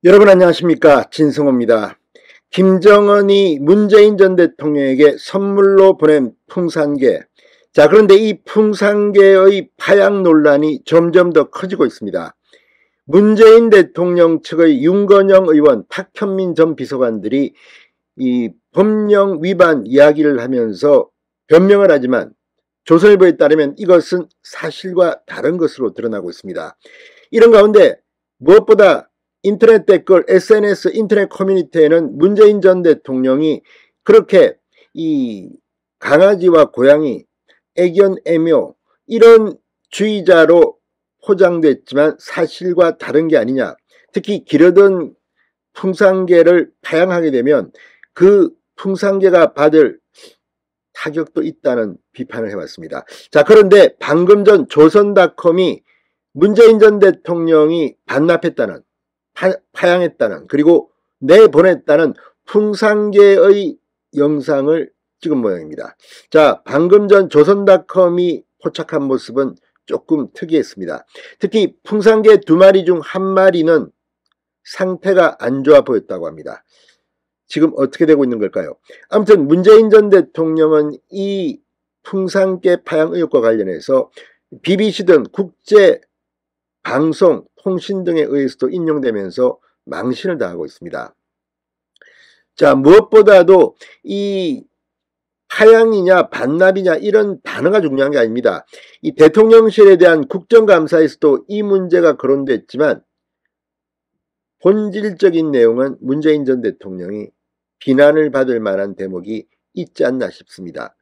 여러분 안녕하십니까, 진성호입니다. 김정은이 문재인 전 대통령에게 선물로 보낸 풍산개. 자, 그런데 이 풍산개의 파양 논란이 점점 더 커지고 있습니다. 문재인 대통령 측의 윤건영 의원, 탁현민 전 비서관들이 이 법령 위반 이야기를 하면서 변명을 하지만 조선일보에 따르면 이것은 사실과 다른 것으로 드러나고 있습니다. 이런 가운데 무엇보다 인터넷 댓글, SNS 인터넷 커뮤니티에는 문재인 전 대통령이 그렇게 이 강아지와 고양이, 애견, 애묘 이런 주의자로 포장됐지만 사실과 다른 게 아니냐. 특히 기르던 풍산개를 파양하게 되면 그 풍산개가 받을 타격도 있다는 비판을 해왔습니다. 자, 그런데 방금 전 조선닷컴이 문재인 전 대통령이 반납했다는, 파양했다는, 그리고 내보냈다는 풍산개의 영상을 찍은 모양입니다. 자, 방금 전 조선닷컴이 포착한 모습은 조금 특이했습니다. 특히 풍산개 2마리 중 1마리는 상태가 안 좋아 보였다고 합니다. 지금 어떻게 되고 있는 걸까요? 아무튼 문재인 전 대통령은 이 풍산개 파양 의혹과 관련해서 BBC 등 국제 방송, 통신 등에 의해서도 인용되면서 망신을 당하고 있습니다. 자, 무엇보다도 이 파양이냐 반납이냐 이런 단어가 중요한 게 아닙니다. 이 대통령실에 대한 국정감사에서도 이 문제가 거론됐지만 본질적인 내용은 문재인 전 대통령이 비난을 받을 만한 대목이 있지 않나 싶습니다.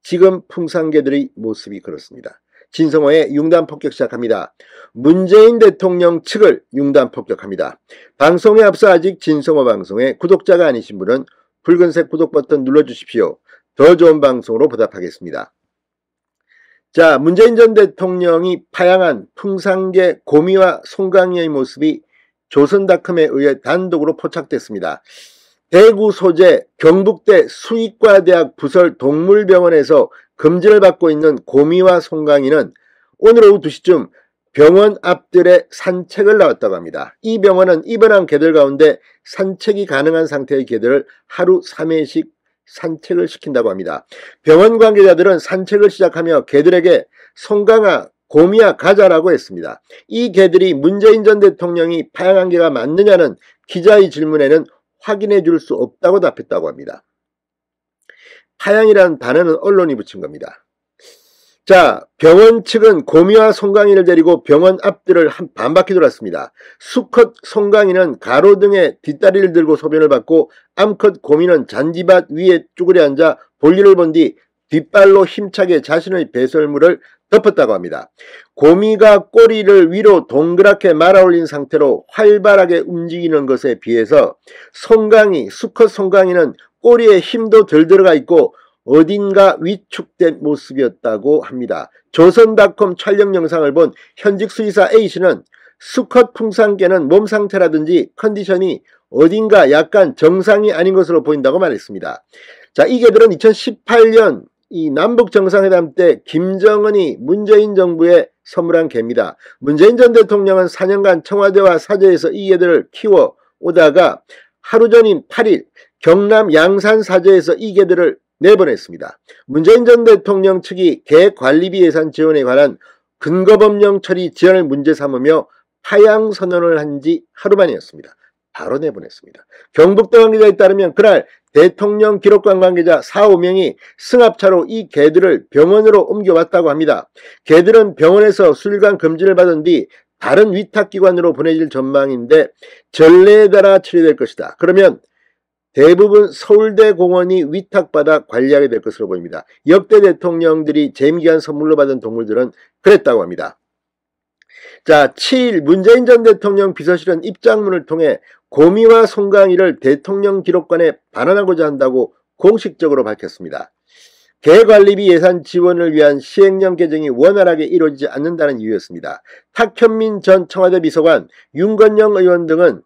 지금 풍산개들의 모습이 그렇습니다. 진성호의 융단 폭격 시작합니다. 문재인 대통령 측을 융단 폭격합니다. 방송에 앞서 아직 진성호 방송에 구독자가 아니신 분은 붉은색 구독 버튼 눌러주십시오. 더 좋은 방송으로 보답하겠습니다. 자, 문재인 전 대통령이 파양한 풍산개 고미와 송강이의 모습이 조선닷컴에 의해 단독으로 포착됐습니다. 대구 소재 경북대 수의과대학 부설 동물병원에서 검진을 받고 있는 고미와 송강이는 오늘 오후 2시쯤 병원 앞들에 산책을 나왔다고 합니다. 이 병원은 입원한 개들 가운데 산책이 가능한 상태의 개들을 하루 3회씩 산책을 시킨다고 합니다. 병원 관계자들은 산책을 시작하며 개들에게 송강아, 고미야 가자라고 했습니다. 이 개들이 문재인 전 대통령이 파양한 개가 맞느냐는 기자의 질문에는 확인해 줄 수 없다고 답했다고 합니다. 파양이라는 단어는 언론이 붙인 겁니다. 자, 병원 측은 고미와 송강이를 데리고 병원 앞들을 한 반바퀴 돌았습니다. 수컷 송강이는 가로등에 뒷다리를 들고 소변을 받고 암컷 고미는 잔디밭 위에 쭈그려 앉아 볼일을 본 뒤 뒷발로 힘차게 자신의 배설물을 덮었다고 합니다. 고미가 꼬리를 위로 동그랗게 말아 올린 상태로 활발하게 움직이는 것에 비해서 송강이, 수컷 송강이는 꼬리에 힘도 덜 들어가 있고 어딘가 위축된 모습이었다고 합니다. 조선닷컴 촬영 영상을 본 현직 수의사 A씨는 수컷 풍산개는 몸 상태라든지 컨디션이 어딘가 약간 정상이 아닌 것으로 보인다고 말했습니다. 자, 이 개들은 2018년 이 남북정상회담 때 김정은이 문재인 정부에 선물한 개입니다. 문재인 전 대통령은 4년간 청와대와 사저에서 이 개들을 키워 오다가 하루 전인 8일 경남 양산 사저에서 이 개들을 내보냈습니다. 문재인 전 대통령 측이 개 관리비 예산 지원에 관한 근거법령 처리 지연을 문제 삼으며 파양 선언을 한 지 하루 만이었습니다. 바로 내보냈습니다. 경북대 관계자에 따르면 그날 대통령 기록관 관계자 4, 5명이 승합차로 이 개들을 병원으로 옮겨왔다고 합니다. 개들은 병원에서 수일간 검진을 받은 뒤 다른 위탁기관으로 보내질 전망인데 전례에 따라 처리될 것이다. 그러면 대부분 서울대 공원이 위탁받아 관리하게 될 것으로 보입니다. 역대 대통령들이 재임기한 선물로 받은 동물들은 그랬다고 합니다. 자, 7일 문재인 전 대통령 비서실은 입장문을 통해 고미와 송강이를 대통령 기록관에 반환하고자 한다고 공식적으로 밝혔습니다. 개관리비 예산 지원을 위한 시행령 개정이 원활하게 이루어지지 않는다는 이유였습니다. 탁현민 전 청와대 비서관, 윤건영 의원 등은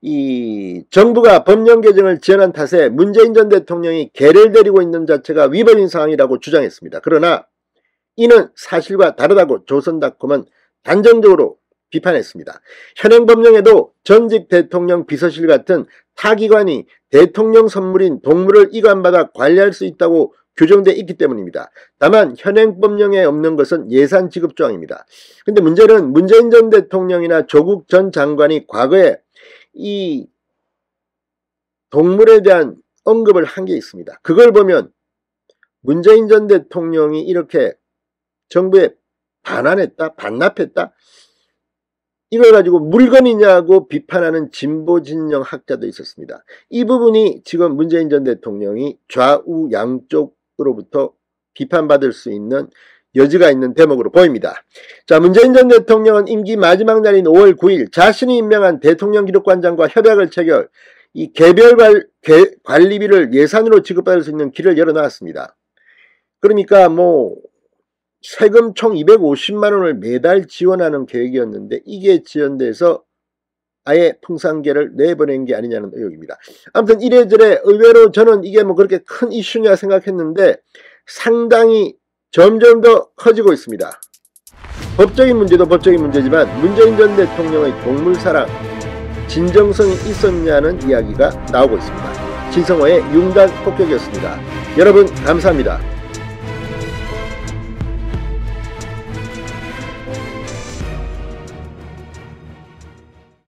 이 정부가 법령 개정을 지연한 탓에 문재인 전 대통령이 개를 데리고 있는 자체가 위법인 상황이라고 주장했습니다. 그러나 이는 사실과 다르다고 조선닷컴은 단정적으로 비판했습니다. 현행 법령에도 전직 대통령 비서실 같은 타기관이 대통령 선물인 동물을 이관받아 관리할 수 있다고 규정되어 있기 때문입니다. 다만 현행 법령에 없는 것은 예산 지급 조항입니다. 근데 문제는 문재인 전 대통령이나 조국 전 장관이 과거에 이 동물에 대한 언급을 한 게 있습니다. 그걸 보면 문재인 전 대통령이 이렇게 정부에 반환했다, 반납했다, 이걸 가지고 물건이냐고 비판하는 진보 진영 학자도 있었습니다. 이 부분이 지금 문재인 전 대통령이 좌우 양쪽으로부터 비판받을 수 있는 여지가 있는 대목으로 보입니다. 자, 문재인 전 대통령은 임기 마지막 날인 5월 9일 자신이 임명한 대통령 기록관장과 협약을 체결, 이 개별 관리비를 예산으로 지급받을 수 있는 길을 열어놨습니다. 그러니까 뭐 세금 총 250만 원을 매달 지원하는 계획이었는데 이게 지연돼서 아예 풍산계를 내보낸 게 아니냐는 의혹입니다. 아무튼 이래저래 의외로 저는 이게 뭐 그렇게 큰 이슈냐 생각했는데 상당히 점점 더 커지고 있습니다. 법적인 문제도 법적인 문제지만 문재인 전 대통령의 동물사랑 진정성이 있었냐는 이야기가 나오고 있습니다. 진성호의 융단 폭격이었습니다. 여러분 감사합니다.